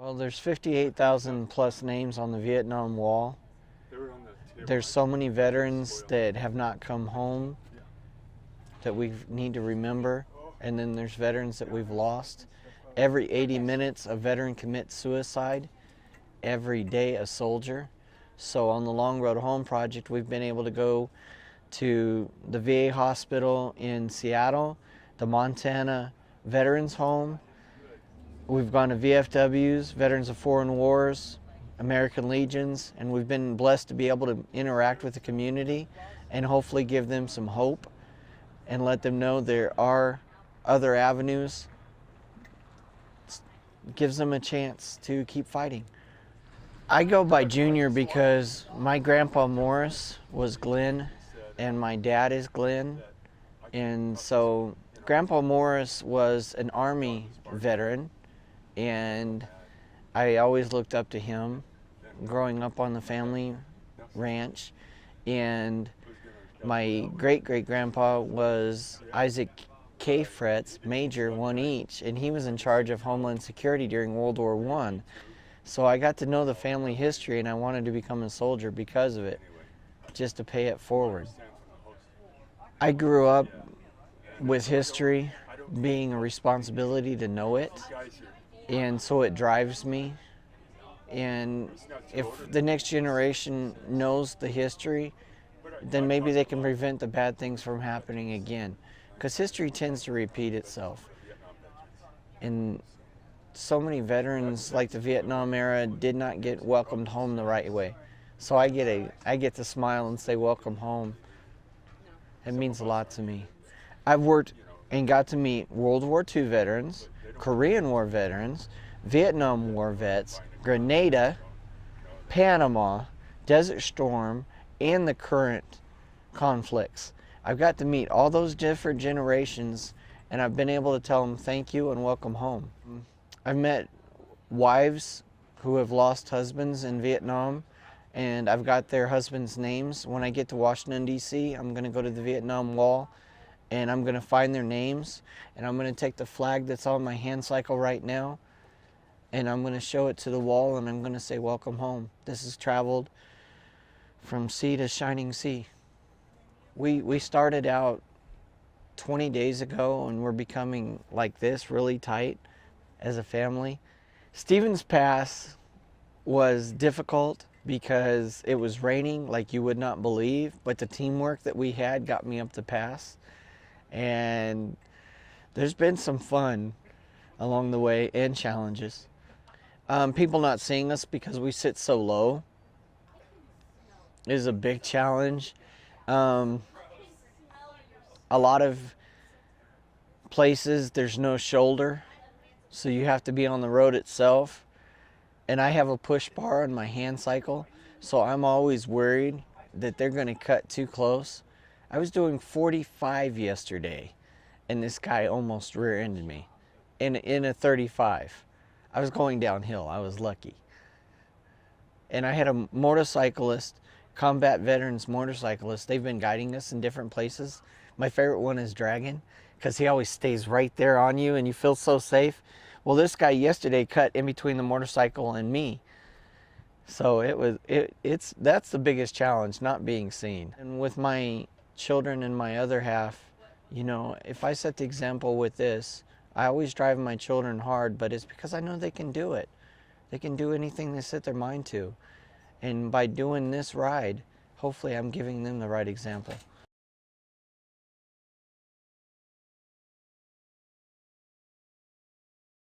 Well, there's 58,000 plus names on the Vietnam Wall. There's so many veterans that have not come home that we need to remember, and then there's veterans that we've lost. Every 80 minutes, a veteran commits suicide. Every day, a soldier. So on the Long Road Home project, we've been able to go to the VA hospital in Seattle, the Montana Veterans Home. We've gone to VFWs, Veterans of Foreign Wars, American Legions, and we've been blessed to be able to interact with the community and hopefully give them some hope and let them know there are other avenues. It gives them a chance to keep fighting. I go by Junior because my grandpa Morris was Glenn and my dad is Glenn. And so Grandpa Morris was an Army veteran, and I always looked up to him growing up on the family ranch. And my great-great-grandpa was Isaac K. Fretz, Major, one each, and he was in charge of Homeland Security during World War I. So I got to know the family history, and I wanted to become a soldier because of it, just to pay it forward. I grew up with history being a responsibility to know it, and so it drives me. And if the next generation knows the history, then maybe they can prevent the bad things from happening again, because history tends to repeat itself. And so many veterans, like the Vietnam era, did not get welcomed home the right way. So I get to smile and say welcome home. It means a lot to me. I've worked and got to meet World War II veterans, Korean War veterans, Vietnam War vets, Grenada, Panama, Desert Storm, and the current conflicts. I've got to meet all those different generations, and I've been able to tell them thank you and welcome home. I've met wives who have lost husbands in Vietnam, and I've got their husbands' names. When I get to Washington, D.C., I'm going to go to the Vietnam Wall, and I'm going to find their names, and I'm going to take the flag that's on my hand cycle right now, and I'm going to show it to the wall, and I'm going to say, welcome home. This has traveled from sea to shining sea. We started out 20 days ago, and we're becoming like this, really tight as a family. Stevens Pass was difficult because it was raining like you would not believe, but the teamwork that we had got me up the pass. And there's been some fun along the way and challenges. People not seeing us because we sit so low is a big challenge. A lot of places there's no shoulder, so you have to be on the road itself. And I have a push bar on my hand cycle, so I'm always worried that they're going to cut too close. I was doing 45 yesterday, and this guy almost rear-ended me in a 35. I was going downhill. I was lucky. And I had a motorcyclist, combat veterans motorcyclist. They've been guiding us in different places. My favorite one is Dragon, because he always stays right there on you, and you feel so safe. Well, this guy yesterday cut in between the motorcycle and me. So that's the biggest challenge, not being seen. And with my children and my other half, you know, if I set the example with this, I always drive my children hard, but it's because I know they can do it. They can do anything they set their mind to. And by doing this ride, hopefully I'm giving them the right example.